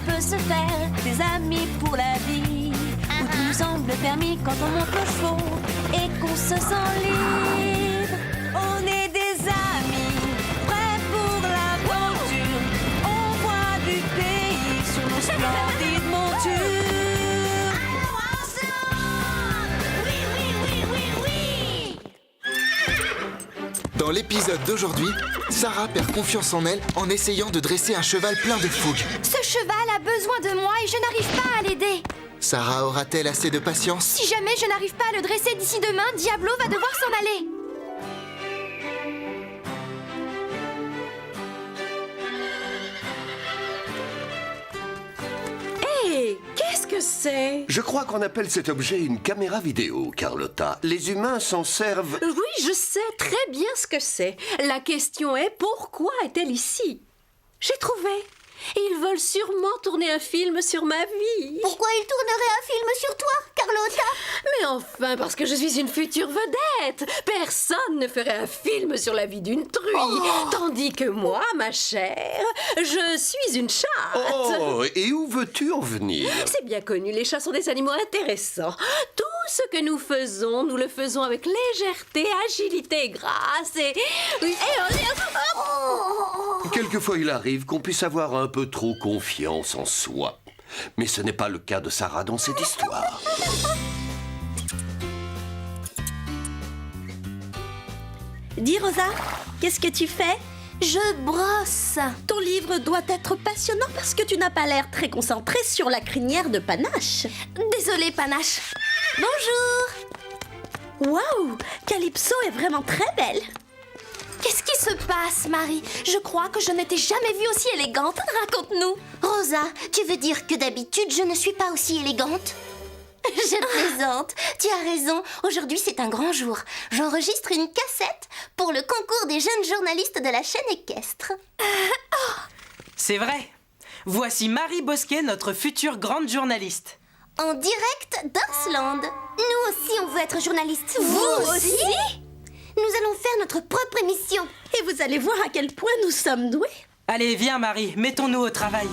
peut se faire des amis pour la vie, où tout nous semble permis quand on monte aux chevaux et qu'on se sent libre. On est des amis, prêts pour l'aventure. On voit du pays sur nos splendides montures. Dans l'épisode d'aujourd'hui, Sarah perd confiance en elle en essayant de dresser un cheval plein de fougue. Ce cheval a besoin de moi et je n'arrive pas à l'aider. Sarah aura-t-elle assez de patience? Si jamais je n'arrive pas à le dresser d'ici demain, Diablo va devoir s'en aller. Hé, qu'est-ce que c'est? Je crois qu'on appelle cet objet une caméra vidéo, Carlotta. Les humains s'en servent... Oui, je sais très bien ce que c'est. La question est, pourquoi est-elle ici? J'ai trouvé. Ils veulent sûrement tourner un film sur ma vie. Pourquoi il tournerait un film sur toi, Carlotta? Mais enfin, parce que je suis une future vedette. Personne ne ferait un film sur la vie d'une truie. Tandis que moi, ma chère, je suis une chatte. Oh, et où veux-tu en venir? C'est bien connu, les chats sont des animaux intéressants. Tout ce que nous faisons, nous le faisons avec légèreté, agilité et grâce. Quelquefois, il arrive qu'on puisse avoir un peu trop confiance en soi. Mais ce n'est pas le cas de Sarah dans cette histoire. Dis Rosa, qu'est-ce que tu fais? Je brosse. Ton livre doit être passionnant parce que tu n'as pas l'air très concentré sur la crinière de Panache. Désolée, Panache. Bonjour. Waouh, Calypso est vraiment très belle. Qu'est-ce qui se passe, Marie? Je crois que je ne t'ai jamais vue aussi élégante. Raconte-nous. Rosa, tu veux dire que d'habitude, je ne suis pas aussi élégante? Je plaisante. Tu as raison. Aujourd'hui, c'est un grand jour. J'enregistre une cassette pour le concours des jeunes journalistes de la chaîne équestre. C'est vrai. Voici Marie Bosquet, notre future grande journaliste. En direct d'Orsland. Nous aussi, on veut être journalistes. Vous aussi? Nous allons faire notre propre émission. Et vous allez voir à quel point nous sommes doués. Allez, viens Marie, mettons-nous au travail.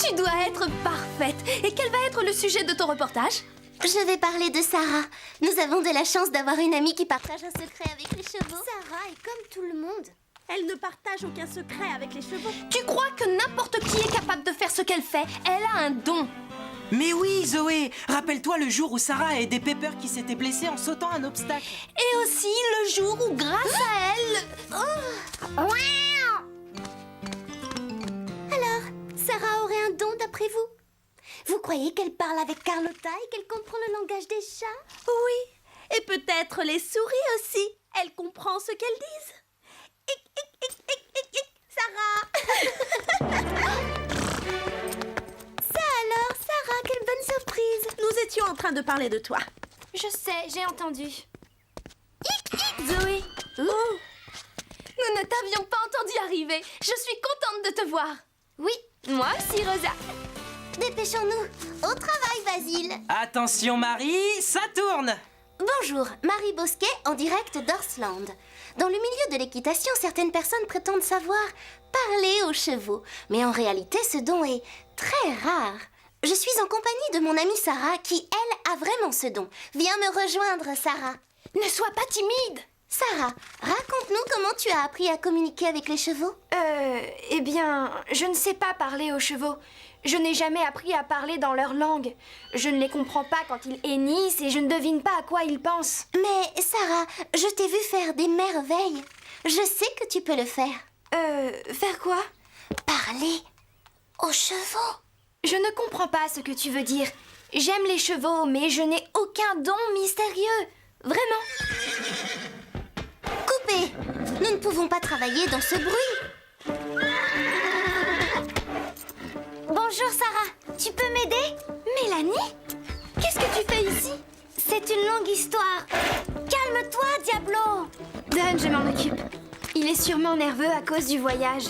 Tu dois être parfaite. Et quel va être le sujet de ton reportage? Je vais parler de Sarah. Nous avons de la chance d'avoir une amie qui partage un secret avec les chevaux. Sarah est comme tout le monde. Elle ne partage aucun secret avec les chevaux. Tu crois que n'importe qui est capable de faire ce qu'elle fait? Elle a un don. Mais oui, Zoé, rappelle-toi le jour où Sarah a aidé Pepper qui s'était blessée en sautant un obstacle. Et aussi le jour où, grâce à elle... Alors, Sarah aurait un don d'après vous? Vous croyez qu'elle parle avec Carlotta et qu'elle comprend le langage des chats? Oui, et peut-être les souris aussi. Elle comprend ce qu'elles disent. Sarah. Ça alors, Sarah, quelle bonne surprise! Nous étions en train de parler de toi. Je sais, j'ai entendu. Zoé! Oh. Nous ne t'avions pas entendu arriver. Je suis contente de te voir. Oui, Moi aussi, Rosa. dépêchons-nous. Au travail, Basile. Attention Marie, ça tourne. Bonjour, Marie Bosquet en direct d'Orsland. Dans le milieu de l'équitation, certaines personnes prétendent savoir parler aux chevaux. Mais en réalité, ce don est très rare. Je suis en compagnie de mon amie Sarah qui, elle, a vraiment ce don. Viens me rejoindre, Sarah. Ne sois pas timide. Sarah, raconte-nous comment tu as appris à communiquer avec les chevaux. Eh bien, je ne sais pas parler aux chevaux. Je n'ai jamais appris à parler dans leur langue. Je ne les comprends pas quand ils hennissent et je ne devine pas à quoi ils pensent. Mais Sarah, je t'ai vu faire des merveilles. Je sais que tu peux le faire. Faire quoi? Parler aux chevaux. Je ne comprends pas ce que tu veux dire. J'aime les chevaux, mais je n'ai aucun don mystérieux. Vraiment. Coupez! Nous ne pouvons pas travailler dans ce bruit. Bonjour Sarah, tu peux m'aider? Mélanie? Qu'est-ce que tu fais ici? C'est une longue histoire. Calme-toi, Diablo. Donne, je m'en occupe. Il est sûrement nerveux à cause du voyage.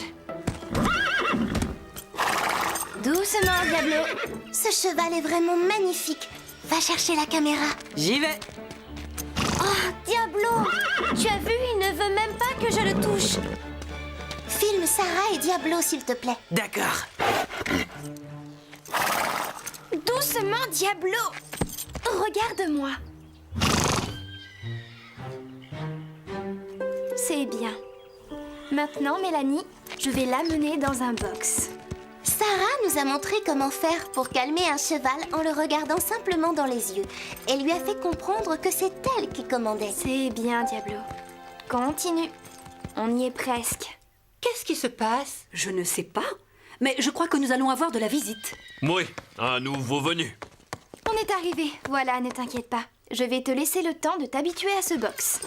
Doucement, Diablo. Ce cheval est vraiment magnifique. Va chercher la caméra. J'y vais. Oh, Diablo! Tu as vu, il ne veut même pas que je le touche. Filme Filme Sarah et Diablo, s'il te plaît. D'accord. Doucement, Diablo. Regarde-moi. C'est bien. Maintenant, Mélanie, je vais l'amener dans un box. Sarah nous a montré comment faire pour calmer un cheval en le regardant simplement dans les yeux. Elle lui a fait comprendre que c'est elle qui commandait. C'est bien, Diablo. Continue. On y est presque. Qu'est-ce qui se passe? Je ne sais pas. Mais je crois que nous allons avoir de la visite. Oui, un nouveau venu. On est arrivé. Voilà, ne t'inquiète pas. Je vais te laisser le temps de t'habituer à ce box.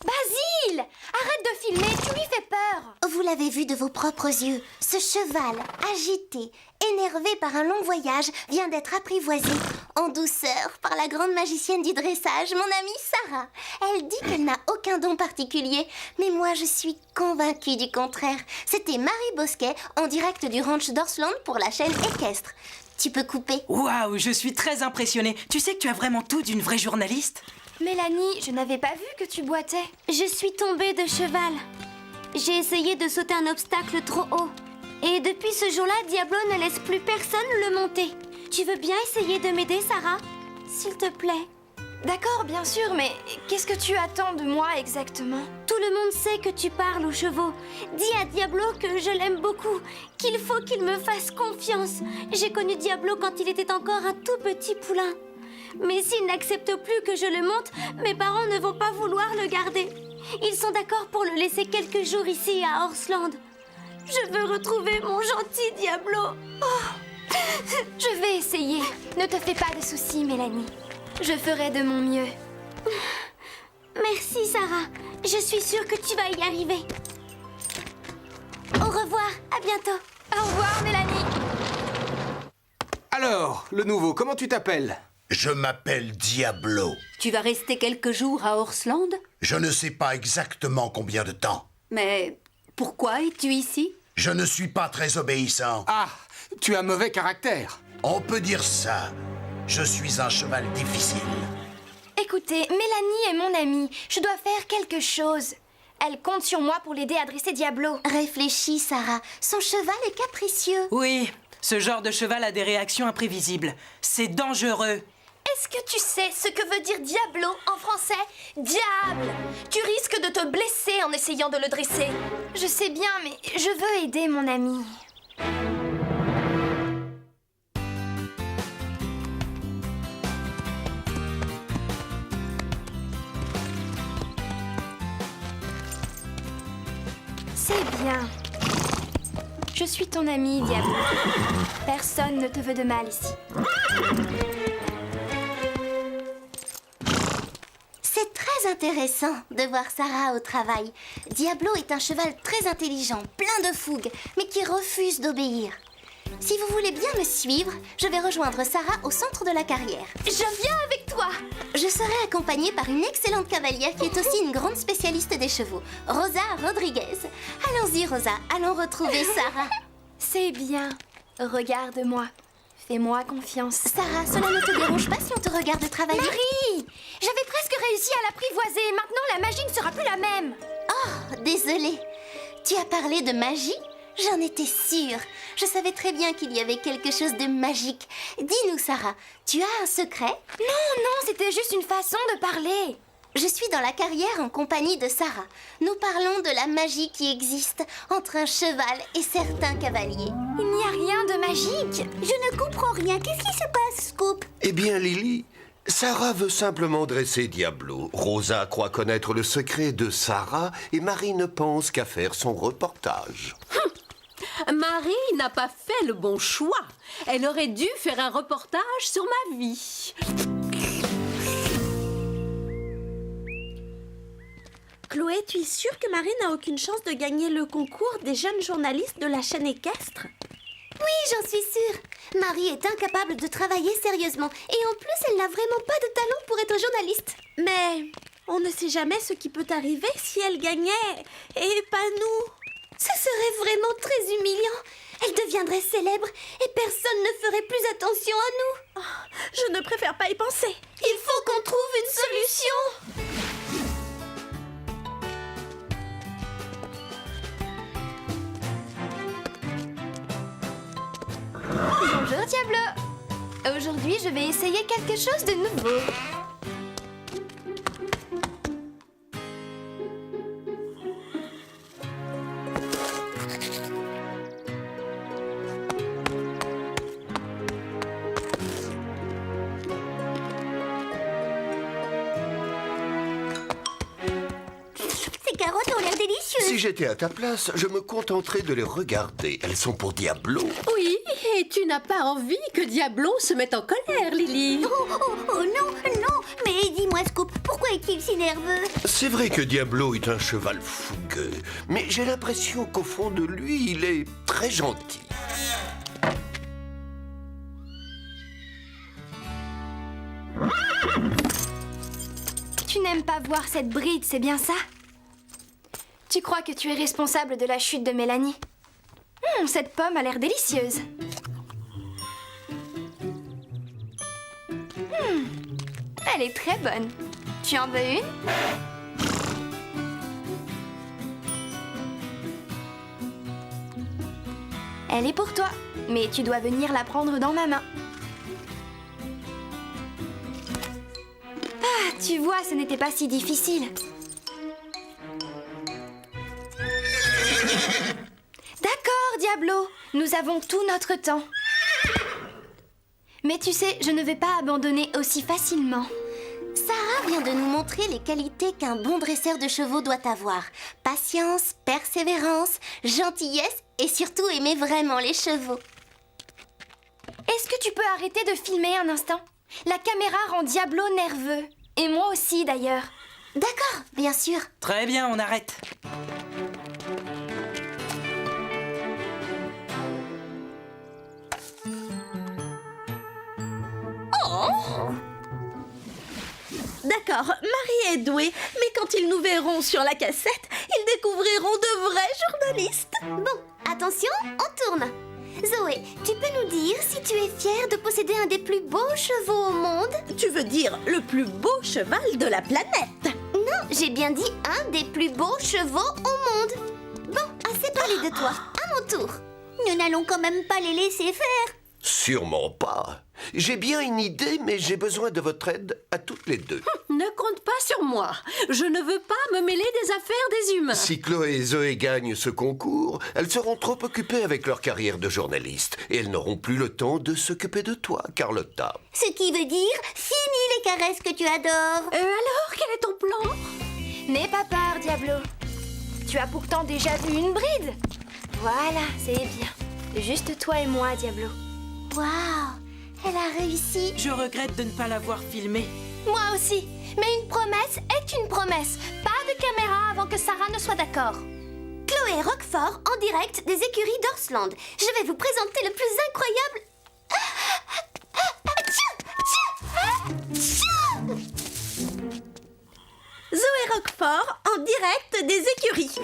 Basile! Arrête de filmer, tu lui fais peur! Vous l'avez vu de vos propres yeux. Ce cheval, agité, énervé par un long voyage, vient d'être apprivoisé en douceur par la grande magicienne du dressage, mon amie Sarah. Elle dit qu'elle n'a aucun don particulier, mais moi je suis convaincue du contraire. C'était Marie Bosquet en direct du ranch d'Orsland pour la chaîne équestre. Tu peux couper. Waouh, je suis très impressionnée. Tu sais que tu as vraiment tout d'une vraie journaliste? Mélanie, je n'avais pas vu que tu boitais. Je suis tombée de cheval. J'ai essayé de sauter un obstacle trop haut. Et depuis ce jour-là, Diablo ne laisse plus personne le monter. Tu veux bien essayer de m'aider, Sarah? S'il te plaît. D'accord, bien sûr, mais qu'est-ce que tu attends de moi exactement? Tout le monde sait que tu parles aux chevaux. Dis à Diablo que je l'aime beaucoup, qu'il faut qu'il me fasse confiance. J'ai connu Diablo quand il était encore un tout petit poulain. Mais s'il n'accepte plus que je le monte, mes parents ne vont pas vouloir le garder. Ils sont d'accord pour le laisser quelques jours ici à Orsland. Je veux retrouver mon gentil Diablo. Oh. Je vais essayer. Ne te fais pas de soucis, Mélanie. Je ferai de mon mieux. Merci, Sarah. Je suis sûre que tu vas y arriver. Au revoir, à bientôt. Au revoir, Mélanie. Alors, le nouveau, comment tu t'appelles? Je m'appelle Diablo. Tu vas rester quelques jours à Orsland? Je ne sais pas exactement combien de temps. Mais pourquoi es-tu ici? Je ne suis pas très obéissant. Ah, tu as mauvais caractère. On peut dire ça. Je suis un cheval difficile. Écoutez, Mélanie est mon amie. Je dois faire quelque chose. Elle compte sur moi pour l'aider à dresser Diablo. Réfléchis, Sarah. Son cheval est capricieux. Oui, ce genre de cheval a des réactions imprévisibles. C'est dangereux. Est-ce que tu sais ce que veut dire Diablo en français? Diable! Tu risques de te blesser en essayant de le dresser. Je sais bien, mais je veux aider mon ami. C'est bien. Je suis ton ami, Diablo. Personne ne te veut de mal ici. C'est très intéressant de voir Sarah au travail. Diablo est un cheval très intelligent, plein de fougue, mais qui refuse d'obéir. Si vous voulez bien me suivre, je vais rejoindre Sarah au centre de la carrière. Je viens avec toi! Je serai accompagnée par une excellente cavalière qui est aussi une grande spécialiste des chevaux, Rosa Rodriguez. Allons-y, Rosa, allons retrouver Sarah. C'est bien. Regarde-moi. Fais-moi confiance. Sarah, cela ne te dérange pas si on te regarde travailler? Marie! J'avais presque réussi à l'apprivoiser. Maintenant, la magie ne sera plus la même. Oh, désolée. Tu as parlé de magie? J'en étais sûre. Je savais très bien qu'il y avait quelque chose de magique. Dis-nous, Sarah, tu as un secret? Non, c'était juste une façon de parler. Je suis dans la carrière en compagnie de Sarah. Nous parlons de la magie qui existe entre un cheval et certains cavaliers. Il n'y a rien de magique. Je ne comprends rien. Qu'est-ce qui se passe, Scoop? Eh bien, Lily, Sarah veut simplement dresser Diablo. Rosa croit connaître le secret de Sarah et Marie ne pense qu'à faire son reportage. Marie n'a pas fait le bon choix. Elle aurait dû faire un reportage sur ma vie. Chloé, tu es sûre que Marie n'a aucune chance de gagner le concours des jeunes journalistes de la chaîne équestre? Oui, j'en suis sûre. Marie est incapable de travailler sérieusement. Et en plus, elle n'a vraiment pas de talent pour être journaliste. Mais on ne sait jamais ce qui peut arriver si elle gagnait, et pas nous. Ce serait vraiment très humiliant. Elle deviendrait célèbre et personne ne ferait plus attention à nous. Oh, je ne préfère pas y penser. Il faut qu'on trouve une solution. vais essayer quelque chose de nouveau. Ces carottes ont l'air délicieuses. Si j'étais à ta place, je me contenterais de les regarder. Elles sont pour Diablo. Oui, et tu n'as pas envie que Diablo se mette en colère, Lily. Oh non, non. Mais dis-moi, Scoop, pourquoi est-il si nerveux? C'est vrai que Diablo est un cheval fougueux, mais j'ai l'impression qu'au fond de lui, il est très gentil. Tu n'aimes pas voir cette bride, c'est bien ça? Tu crois que tu es responsable de la chute de Mélanie? Cette pomme a l'air délicieuse. Elle est très bonne. Tu en veux une? Elle est pour toi, mais tu dois venir la prendre dans ma main. Ah, tu vois, ce n'était pas si difficile. D'accord, Diablo, nous avons tout notre temps. Mais tu sais, je ne vais pas abandonner aussi facilement. Sarah vient de nous montrer les qualités qu'un bon dresseur de chevaux doit avoir. Patience, persévérance, gentillesse et surtout aimer vraiment les chevaux. Est-ce que tu peux arrêter de filmer un instant? La caméra rend Diablo nerveux. Et moi aussi, d'ailleurs. D'accord, bien sûr. Très bien, on arrête. D'accord, Marie est douée, mais quand ils nous verront sur la cassette, ils découvriront de vrais journalistes. Bon, attention, on tourne. Zoé, tu peux nous dire si tu es fière de posséder un des plus beaux chevaux au monde? Tu veux dire le plus beau cheval de la planète? Non, j'ai bien dit un des plus beaux chevaux au monde. Bon, assez parlé de toi. À mon tour. Nous n'allons quand même pas les laisser faire. Sûrement pas. J'ai bien une idée, mais j'ai besoin de votre aide à toutes les deux. Ne compte pas sur moi. Je ne veux pas me mêler des affaires des humains. Si Chloé et Zoé gagnent ce concours, elles seront trop occupées avec leur carrière de journaliste et elles n'auront plus le temps de s'occuper de toi, Carlotta. Ce qui veut dire fini les caresses que tu adores. Alors, quel est ton plan? N'aie pas peur, Diablo. Tu as pourtant déjà vu une bride. Voilà, c'est bien. Juste toi et moi, Diablo. Waouh, elle a réussi. Je regrette de ne pas l'avoir filmé. Moi aussi. Mais une promesse est une promesse. Pas de caméra avant que Sarah ne soit d'accord. Chloé Roquefort en direct des écuries d'Orsland. Je vais vous présenter le plus incroyable... Zoé Roquefort en direct des écuries.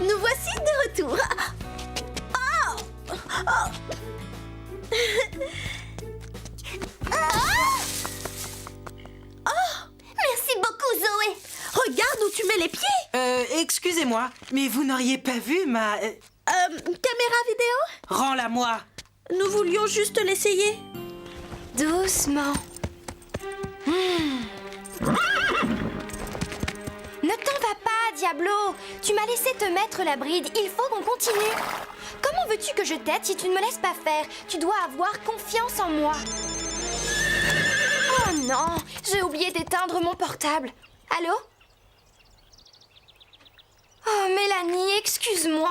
Nous voici de retour. Merci beaucoup, Zoé. Regarde où tu mets les pieds. Excusez-moi, mais vous n'auriez pas vu ma... Caméra vidéo? Rends-la-moi. Nous voulions juste l'essayer. Doucement. Ne t'en va pas, Diablo. Tu m'as laissé te mettre la bride. Il faut qu'on continue. Comment veux-tu que je t'aide si tu ne me laisses pas faire? Tu dois avoir confiance en moi. Oh non, j'ai oublié d'éteindre mon portable. Allô? Oh, Mélanie, excuse-moi.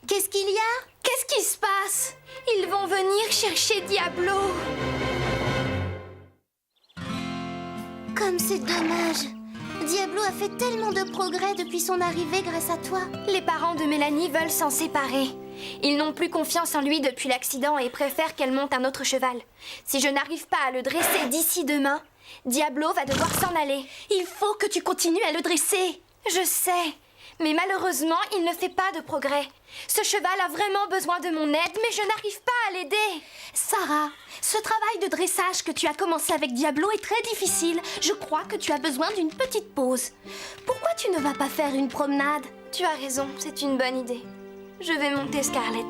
Qu'est-ce qu'il y a? Qu'est-ce qui se passe? Ils vont venir chercher Diablo. Comme c'est dommage. Diablo a fait tellement de progrès depuis son arrivée grâce à toi. Les parents de Mélanie veulent s'en séparer. Ils n'ont plus confiance en lui depuis l'accident et préfèrent qu'elle monte un autre cheval. Si je n'arrive pas à le dresser d'ici demain, Diablo va devoir s'en aller. Il faut que tu continues à le dresser. Je sais, mais malheureusement, il ne fait pas de progrès. Ce cheval a vraiment besoin de mon aide, mais je n'arrive pas à l'aider. Sarah, ce travail de dressage que tu as commencé avec Diablo est très difficile. Je crois que tu as besoin d'une petite pause. Pourquoi tu ne vas pas faire une promenade? Tu as raison, c'est une bonne idée. Je vais monter Scarlett.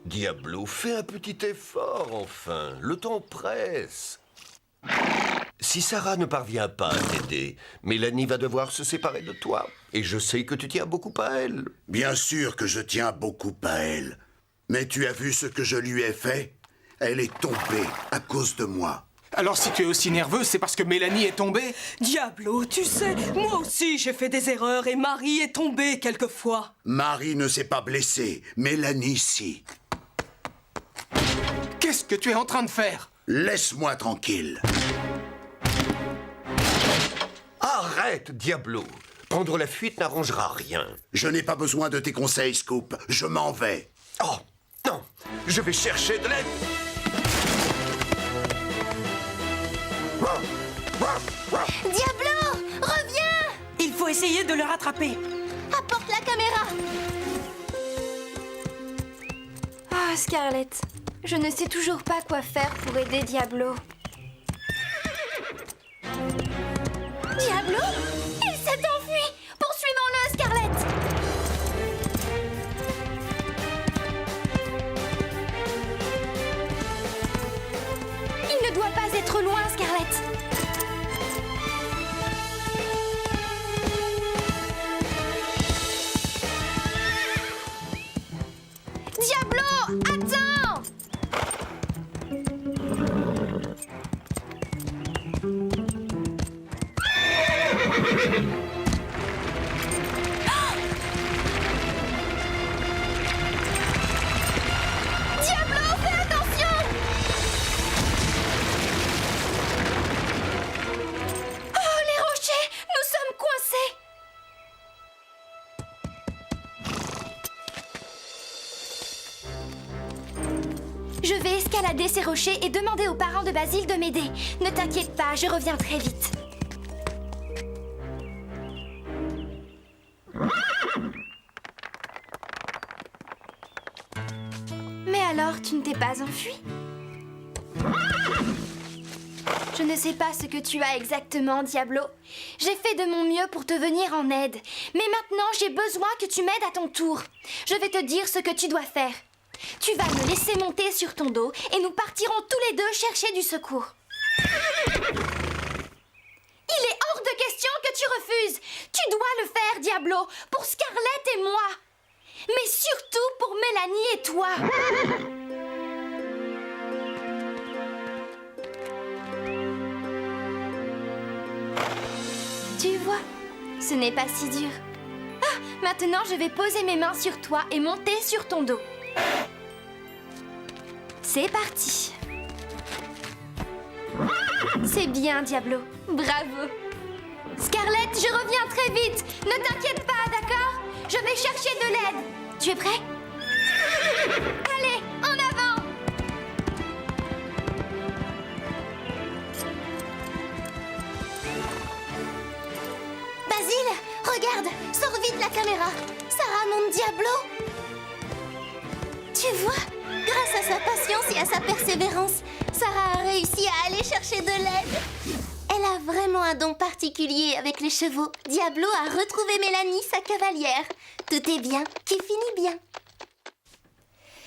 Diablo, fais un petit effort, enfin. Le temps presse. Si Sarah ne parvient pas à t'aider, Mélanie va devoir se séparer de toi. Et je sais que tu tiens beaucoup à elle. Bien sûr que je tiens beaucoup à elle. Mais tu as vu ce que je lui ai fait? Elle est tombée à cause de moi. Alors si tu es aussi nerveux, c'est parce que Mélanie est tombée? Diablo, tu sais, moi aussi j'ai fait des erreurs et Marie est tombée quelquefois. Marie ne s'est pas blessée, Mélanie si. Qu'est-ce que tu es en train de faire? Laisse-moi tranquille. Arrête, Diablo. Prendre la fuite n'arrangera rien. Je n'ai pas besoin de tes conseils, Scoop. Je m'en vais. Oh, non. Je vais chercher de l'aide. Diablo, reviens! Il faut essayer de le rattraper. Apporte la caméra! Ah, Scarlett, je ne sais toujours pas quoi faire pour aider Diablo. Diablo? Il s'est enfui! Poursuivons-le, Scarlett! Il ne doit pas être loin, Scarlett. Diablo, attends! Diablo, fais attention! Oh, les rochers! Nous sommes coincés! Je vais escalader ces rochers et demander aux parents de Basile de m'aider. Ne t'inquiète pas, je reviens très vite. Mais alors, tu ne t'es pas enfui? Je ne sais pas ce que tu as exactement, Diablo. J'ai fait de mon mieux pour te venir en aide. Mais maintenant, j'ai besoin que tu m'aides à ton tour. Je vais te dire ce que tu dois faire. Tu vas me laisser monter sur ton dos et nous partirons tous les deux chercher du secours. Il est hors de question que tu refuses. Tu dois le faire, Diablo, pour Scarlett et moi. Mais surtout pour Mélanie et toi. Tu vois, ce n'est pas si dur. Ah, maintenant je vais poser mes mains sur toi et monter sur ton dos. C'est parti. C'est bien, Diablo. Bravo. Scarlett, je reviens très vite. Ne t'inquiète pas, d'accord? Je vais chercher de l'aide. Tu es prêt? Allez, en avant! Basile, regarde, sors vite la caméra. Sarah, mon Diablo. Tu vois, grâce à sa patience et à sa persévérance, Sarah a réussi à aller chercher de l'aide. Elle a vraiment un don particulier avec les chevaux. Diablo a retrouvé Mélanie, sa cavalière. Tout est bien, qui finit bien.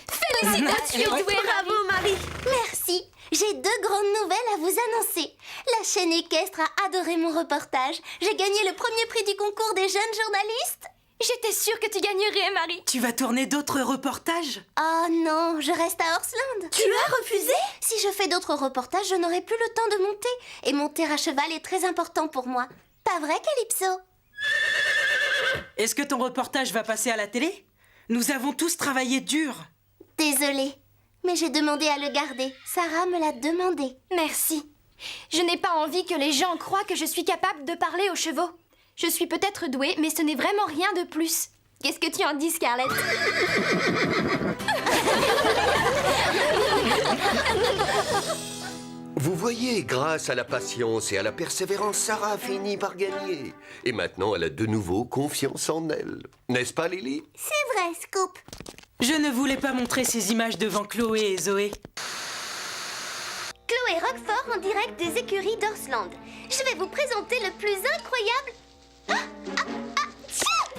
Félicitations, Bravo, Marie. Merci. J'ai 2 grandes nouvelles à vous annoncer. La chaîne équestre a adoré mon reportage. J'ai gagné le premier prix du concours des jeunes journalistes. J'étais sûre que tu gagnerais, Marie. Tu vas tourner d'autres reportages? Oh non, je reste à Horsland. Tu as refusé? Si je fais d'autres reportages, je n'aurai plus le temps de monter. Et monter à cheval est très important pour moi. Pas vrai, Calypso? Est-ce que ton reportage va passer à la télé? Nous avons tous travaillé dur. Désolée, mais j'ai demandé à le garder. Sarah me l'a demandé. Merci. Je n'ai pas envie que les gens croient que je suis capable de parler aux chevaux. Je suis peut-être douée, mais ce n'est vraiment rien de plus. Qu'est-ce que tu en dis, Scarlett? Vous voyez, grâce à la patience et à la persévérance, Sarah a fini par gagner. Et maintenant, elle a de nouveau confiance en elle. N'est-ce pas, Lily? C'est vrai, Scoop. Je ne voulais pas montrer ces images devant Chloé et Zoé. Chloé Roquefort en direct des écuries d'Horsland. Je vais vous présenter le plus incroyable...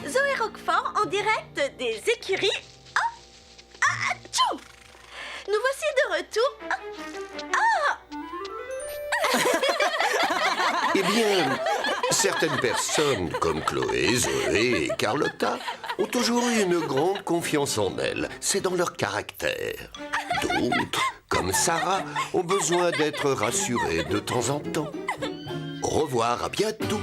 Zoé Roquefort en direct des écuries. Tchou! Nous voici de retour. Eh bien, certaines personnes, comme Chloé, Zoé et Carlotta, ont toujours eu une grande confiance en elles. C'est dans leur caractère. D'autres, comme Sarah, ont besoin d'être rassurées de temps en temps. Au revoir, à bientôt.